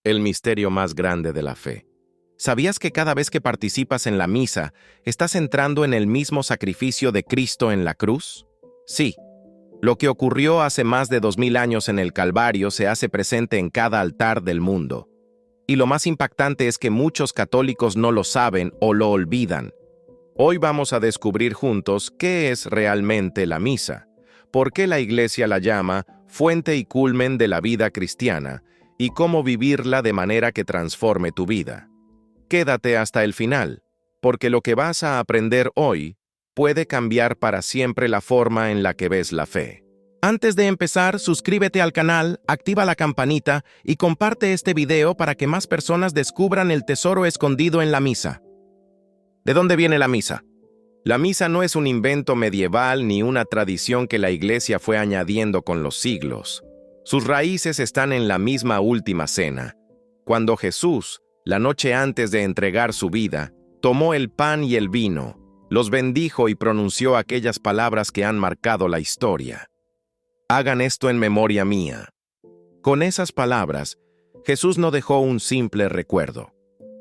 El misterio más grande de la fe. ¿Sabías que cada vez que participas en la misa, estás entrando en el mismo sacrificio de Cristo en la cruz? Sí, lo que ocurrió hace más de 2000 años en el Calvario se hace presente en cada altar del mundo. Y lo más impactante es que muchos católicos no lo saben o lo olvidan. Hoy vamos a descubrir juntos qué es realmente la misa, por qué la Iglesia la llama fuente y culmen de la vida cristiana, y cómo vivirla de manera que transforme tu vida. Quédate hasta el final, porque lo que vas a aprender hoy puede cambiar para siempre la forma en la que ves la fe. Antes de empezar, suscríbete al canal, activa la campanita y comparte este video para que más personas descubran el tesoro escondido en la misa. ¿De dónde viene la misa? La misa no es un invento medieval ni una tradición que la Iglesia fue añadiendo con los siglos. Sus raíces están en la misma última cena, cuando Jesús, la noche antes de entregar su vida, tomó el pan y el vino, los bendijo y pronunció aquellas palabras que han marcado la historia. Hagan esto en memoria mía. Con esas palabras, Jesús no dejó un simple recuerdo.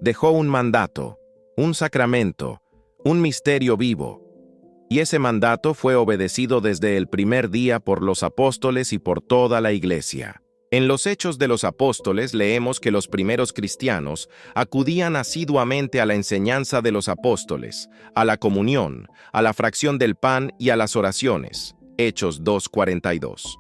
Dejó un mandato, un sacramento, un misterio vivo. Y ese mandato fue obedecido desde el primer día por los apóstoles y por toda la Iglesia. En los Hechos de los Apóstoles leemos que los primeros cristianos acudían asiduamente a la enseñanza de los apóstoles, a la comunión, a la fracción del pan y a las oraciones. Hechos 2:42.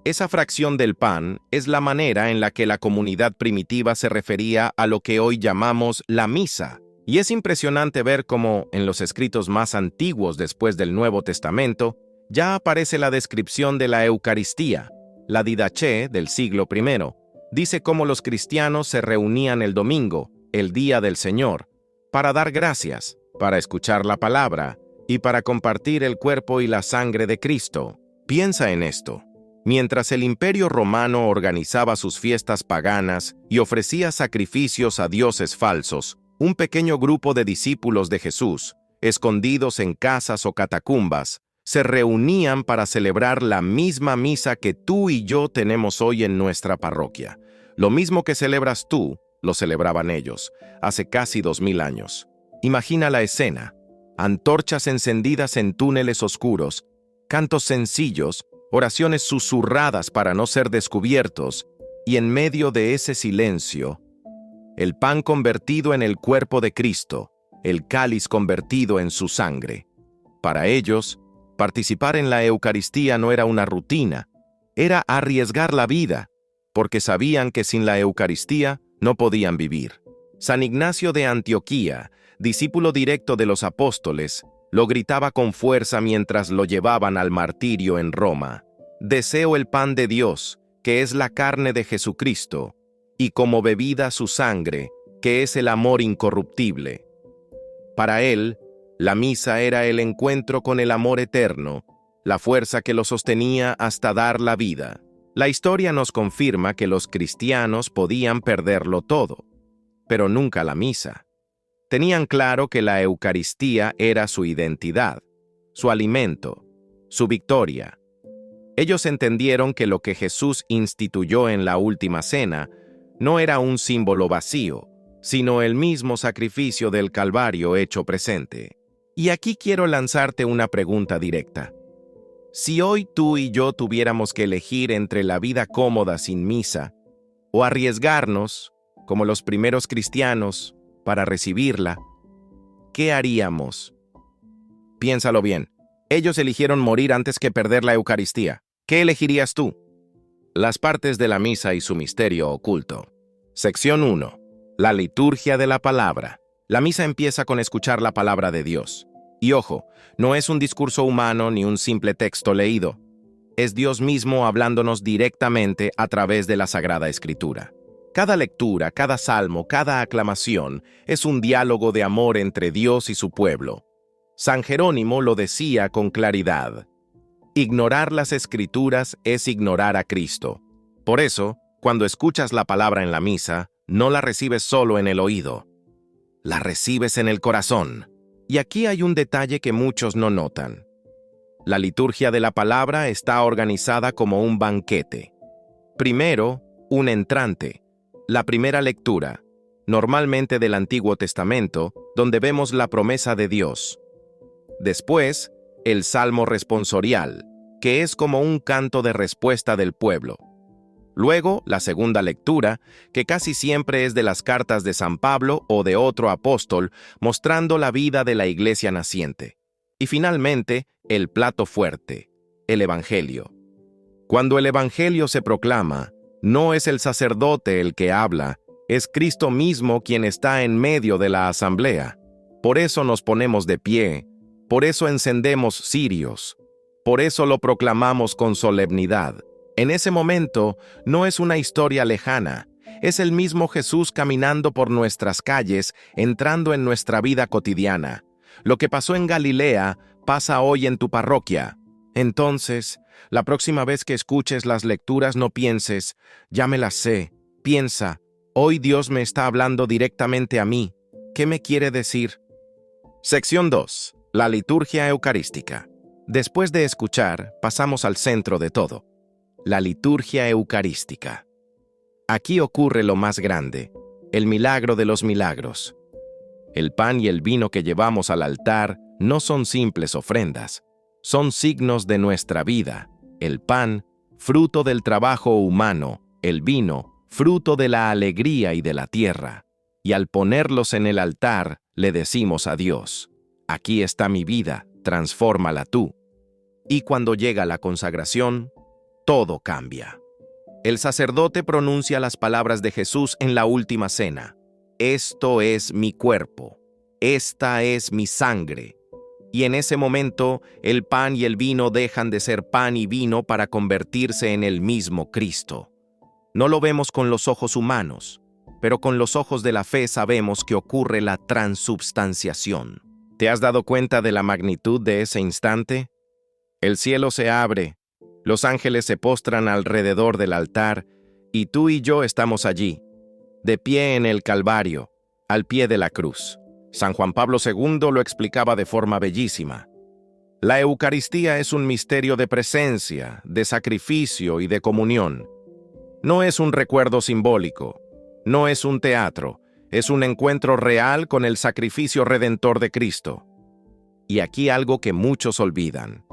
Esa fracción del pan es la manera en la que la comunidad primitiva se refería a lo que hoy llamamos la misa. Y es impresionante ver cómo, en los escritos más antiguos después del Nuevo Testamento, ya aparece la descripción de la Eucaristía. La Didaché, del siglo I, dice cómo los cristianos se reunían el domingo, el día del Señor, para dar gracias, para escuchar la palabra y para compartir el cuerpo y la sangre de Cristo. Piensa en esto. Mientras el Imperio Romano organizaba sus fiestas paganas y ofrecía sacrificios a dioses falsos, un pequeño grupo de discípulos de Jesús, escondidos en casas o catacumbas, se reunían para celebrar la misma misa que tú y yo tenemos hoy en nuestra parroquia. Lo mismo que celebras tú, lo celebraban ellos, hace casi 2000 años. Imagina la escena: antorchas encendidas en túneles oscuros, cantos sencillos, oraciones susurradas para no ser descubiertos, y en medio de ese silencio, el pan convertido en el cuerpo de Cristo, el cáliz convertido en su sangre. Para ellos, participar en la Eucaristía no era una rutina, era arriesgar la vida, porque sabían que sin la Eucaristía no podían vivir. San Ignacio de Antioquía, discípulo directo de los apóstoles, lo gritaba con fuerza mientras lo llevaban al martirio en Roma: «Deseo el pan de Dios, que es la carne de Jesucristo, y como bebida su sangre, que es el amor incorruptible». Para él, la misa era el encuentro con el amor eterno, la fuerza que lo sostenía hasta dar la vida. La historia nos confirma que los cristianos podían perderlo todo, pero nunca la misa. Tenían claro que la Eucaristía era su identidad, su alimento, su victoria. Ellos entendieron que lo que Jesús instituyó en la última cena no era un símbolo vacío, sino el mismo sacrificio del Calvario hecho presente. Y aquí quiero lanzarte una pregunta directa. Si hoy tú y yo tuviéramos que elegir entre la vida cómoda sin misa o arriesgarnos, como los primeros cristianos, para recibirla, ¿qué haríamos? Piénsalo bien. Ellos eligieron morir antes que perder la Eucaristía. ¿Qué elegirías tú? Las partes de la misa y su misterio oculto. Sección 1. La liturgia de la palabra. La misa empieza con escuchar la palabra de Dios. Y ojo, no es un discurso humano ni un simple texto leído. Es Dios mismo hablándonos directamente a través de la Sagrada Escritura. Cada lectura, cada salmo, cada aclamación es un diálogo de amor entre Dios y su pueblo. San Jerónimo lo decía con claridad: ignorar las Escrituras es ignorar a Cristo. Por eso, cuando escuchas la palabra en la misa, no la recibes solo en el oído, la recibes en el corazón. Y aquí hay un detalle que muchos no notan. La liturgia de la palabra está organizada como un banquete. Primero, un entrante, La primera lectura, normalmente del Antiguo Testamento, donde vemos la promesa de Dios. Después, el Salmo responsorial, que es como un canto de respuesta del pueblo. Luego, la segunda lectura, que casi siempre es de las cartas de San Pablo o de otro apóstol, mostrando la vida de la iglesia naciente. Y finalmente, el plato fuerte, el Evangelio. Cuando el Evangelio se proclama, no es el sacerdote el que habla, es Cristo mismo quien está en medio de la asamblea. Por eso nos ponemos de pie, por eso encendemos cirios, por eso lo proclamamos con solemnidad. En ese momento, no es una historia lejana, es el mismo Jesús caminando por nuestras calles, entrando en nuestra vida cotidiana. Lo que pasó en Galilea, pasa hoy en tu parroquia. Entonces, la próxima vez que escuches las lecturas no pienses, ya me las sé, piensa, hoy Dios me está hablando directamente a mí. ¿Qué me quiere decir? Sección 2. La liturgia eucarística. Después de escuchar, pasamos al centro de todo. La liturgia eucarística. Aquí ocurre lo más grande, el milagro de los milagros. El pan y el vino que llevamos al altar no son simples ofrendas, son signos de nuestra vida. El pan, fruto del trabajo humano, el vino, fruto de la alegría y de la tierra. Y al ponerlos en el altar, le decimos a Dios, aquí está mi vida, transfórmala tú. Y cuando llega la consagración, todo cambia. El sacerdote pronuncia las palabras de Jesús en la última cena. Esto es mi cuerpo, esta es mi sangre. Y en ese momento, el pan y el vino dejan de ser pan y vino para convertirse en el mismo Cristo. No lo vemos con los ojos humanos, pero con los ojos de la fe sabemos que ocurre la transubstanciación. ¿Te has dado cuenta de la magnitud de ese instante? El cielo se abre, los ángeles se postran alrededor del altar, y tú y yo estamos allí, de pie en el Calvario, al pie de la cruz. San Juan Pablo II lo explicaba de forma bellísima. La Eucaristía es un misterio de presencia, de sacrificio y de comunión. No es un recuerdo simbólico, no es un teatro, es un encuentro real con el sacrificio redentor de Cristo. Y aquí algo que muchos olvidan.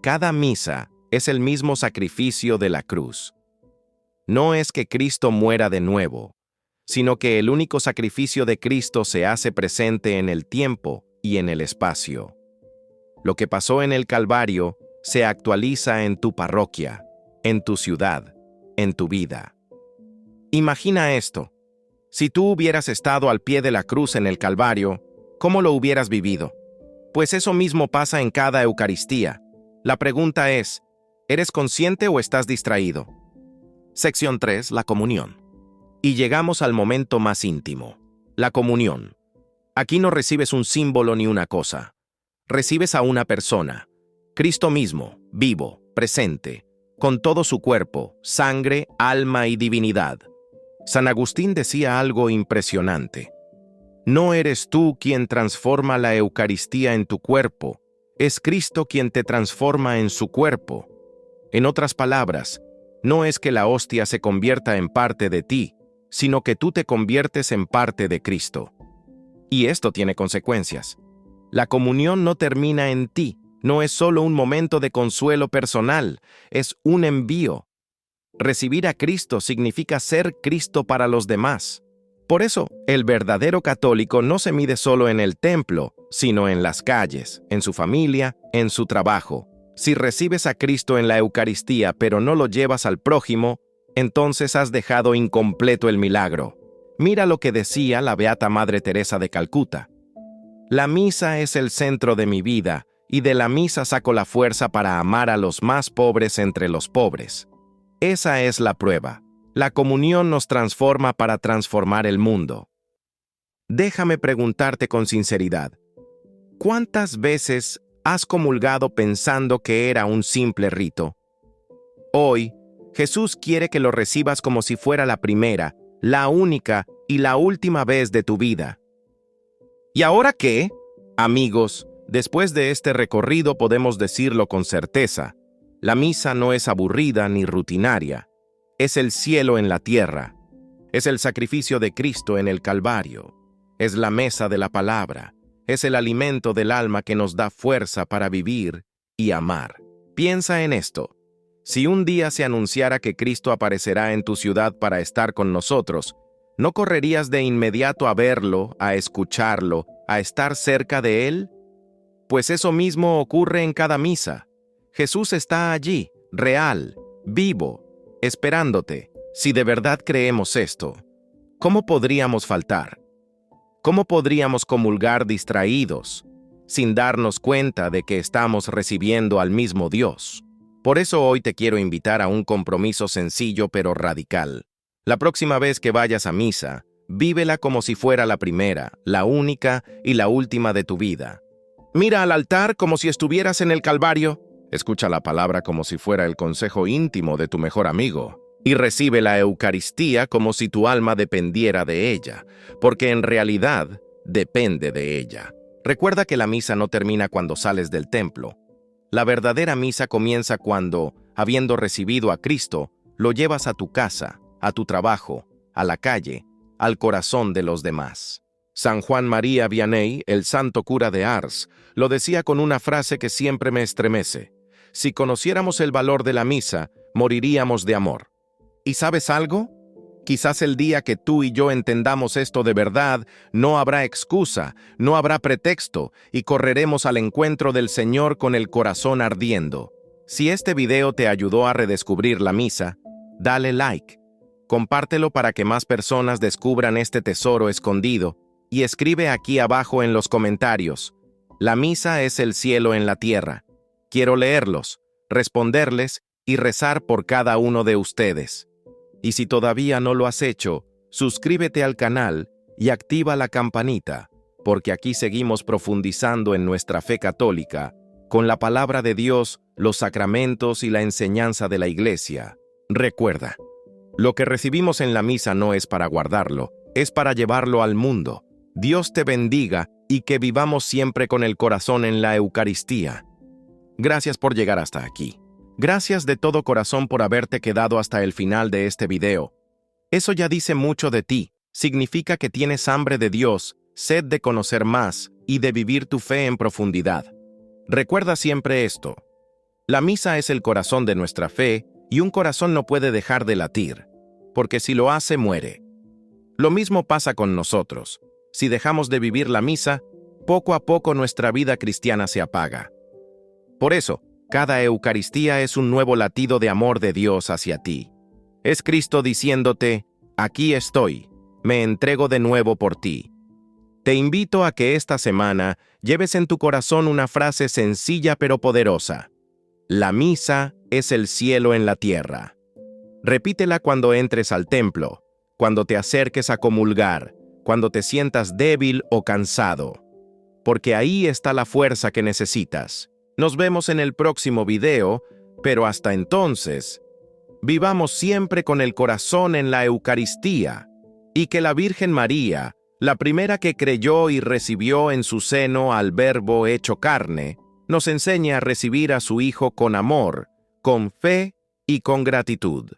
Cada misa es el mismo sacrificio de la cruz. No es que Cristo muera de nuevo, sino que el único sacrificio de Cristo se hace presente en el tiempo y en el espacio. Lo que pasó en el Calvario se actualiza en tu parroquia, en tu ciudad, en tu vida. Imagina esto. Si tú hubieras estado al pie de la cruz en el Calvario, ¿cómo lo hubieras vivido? Pues eso mismo pasa en cada Eucaristía. La pregunta es, ¿eres consciente o estás distraído? Sección 3. La comunión. Y llegamos al momento más íntimo, la comunión. Aquí no recibes un símbolo ni una cosa. Recibes a una persona, Cristo mismo, vivo, presente, con todo su cuerpo, sangre, alma y divinidad. San Agustín decía algo impresionante. No eres tú quien transforma la Eucaristía en tu cuerpo, es Cristo quien te transforma en su cuerpo. En otras palabras, no es que la hostia se convierta en parte de ti, sino que tú te conviertes en parte de Cristo. Y esto tiene consecuencias. La comunión no termina en ti, no es solo un momento de consuelo personal, es un envío. Recibir a Cristo significa ser Cristo para los demás. Por eso, el verdadero católico no se mide solo en el templo, sino en las calles, en su familia, en su trabajo. Si recibes a Cristo en la Eucaristía pero no lo llevas al prójimo, entonces has dejado incompleto el milagro. Mira lo que decía la Beata Madre Teresa de Calcuta. La misa es el centro de mi vida, y de la misa saco la fuerza para amar a los más pobres entre los pobres. Esa es la prueba. La comunión nos transforma para transformar el mundo. Déjame preguntarte con sinceridad, ¿cuántas veces has comulgado pensando que era un simple rito? Hoy, Jesús quiere que lo recibas como si fuera la primera, la única y la última vez de tu vida. ¿Y ahora qué? Amigos, después de este recorrido podemos decirlo con certeza. La misa no es aburrida ni rutinaria. Es el cielo en la tierra. Es el sacrificio de Cristo en el Calvario. Es la mesa de la palabra. Es el alimento del alma que nos da fuerza para vivir y amar. Piensa en esto. Si un día se anunciara que Cristo aparecerá en tu ciudad para estar con nosotros, ¿no correrías de inmediato a verlo, a escucharlo, a estar cerca de Él? Pues eso mismo ocurre en cada misa. Jesús está allí, real, vivo, esperándote. Si de verdad creemos esto, ¿cómo podríamos faltar? ¿Cómo podríamos comulgar distraídos, sin darnos cuenta de que estamos recibiendo al mismo Dios? Por eso hoy te quiero invitar a un compromiso sencillo pero radical. La próxima vez que vayas a misa, vívela como si fuera la primera, la única y la última de tu vida. Mira al altar como si estuvieras en el Calvario. Escucha la palabra como si fuera el consejo íntimo de tu mejor amigo. Y recibe la Eucaristía como si tu alma dependiera de ella, porque en realidad depende de ella. Recuerda que la misa no termina cuando sales del templo. La verdadera misa comienza cuando, habiendo recibido a Cristo, lo llevas a tu casa, a tu trabajo, a la calle, al corazón de los demás. San Juan María Vianney, el santo cura de Ars, lo decía con una frase que siempre me estremece: si conociéramos el valor de la misa, moriríamos de amor. ¿Y sabes algo? Quizás el día que tú y yo entendamos esto de verdad, no habrá excusa, no habrá pretexto, y correremos al encuentro del Señor con el corazón ardiendo. Si este video te ayudó a redescubrir la misa, dale like, compártelo para que más personas descubran este tesoro escondido, y escribe aquí abajo en los comentarios: la misa es el cielo en la tierra. Quiero leerlos, responderles y rezar por cada uno de ustedes. Y si todavía no lo has hecho, suscríbete al canal y activa la campanita, porque aquí seguimos profundizando en nuestra fe católica, con la palabra de Dios, los sacramentos y la enseñanza de la Iglesia. Recuerda, lo que recibimos en la misa no es para guardarlo, es para llevarlo al mundo. Dios te bendiga y que vivamos siempre con el corazón en la Eucaristía. Gracias por llegar hasta aquí. Gracias de todo corazón por haberte quedado hasta el final de este video. Eso ya dice mucho de ti. Significa que tienes hambre de Dios, sed de conocer más y de vivir tu fe en profundidad. Recuerda siempre esto: la misa es el corazón de nuestra fe y un corazón no puede dejar de latir, porque si lo hace, muere. Lo mismo pasa con nosotros. Si dejamos de vivir la misa, poco a poco nuestra vida cristiana se apaga. Por eso, cada Eucaristía es un nuevo latido de amor de Dios hacia ti. Es Cristo diciéndote: aquí estoy, me entrego de nuevo por ti. Te invito a que esta semana lleves en tu corazón una frase sencilla pero poderosa: la misa es el cielo en la tierra. Repítela cuando entres al templo, cuando te acerques a comulgar, cuando te sientas débil o cansado, porque ahí está la fuerza que necesitas. Nos vemos en el próximo video, pero hasta entonces, vivamos siempre con el corazón en la Eucaristía, y que la Virgen María, la primera que creyó y recibió en su seno al Verbo hecho carne, nos enseñe a recibir a su Hijo con amor, con fe y con gratitud.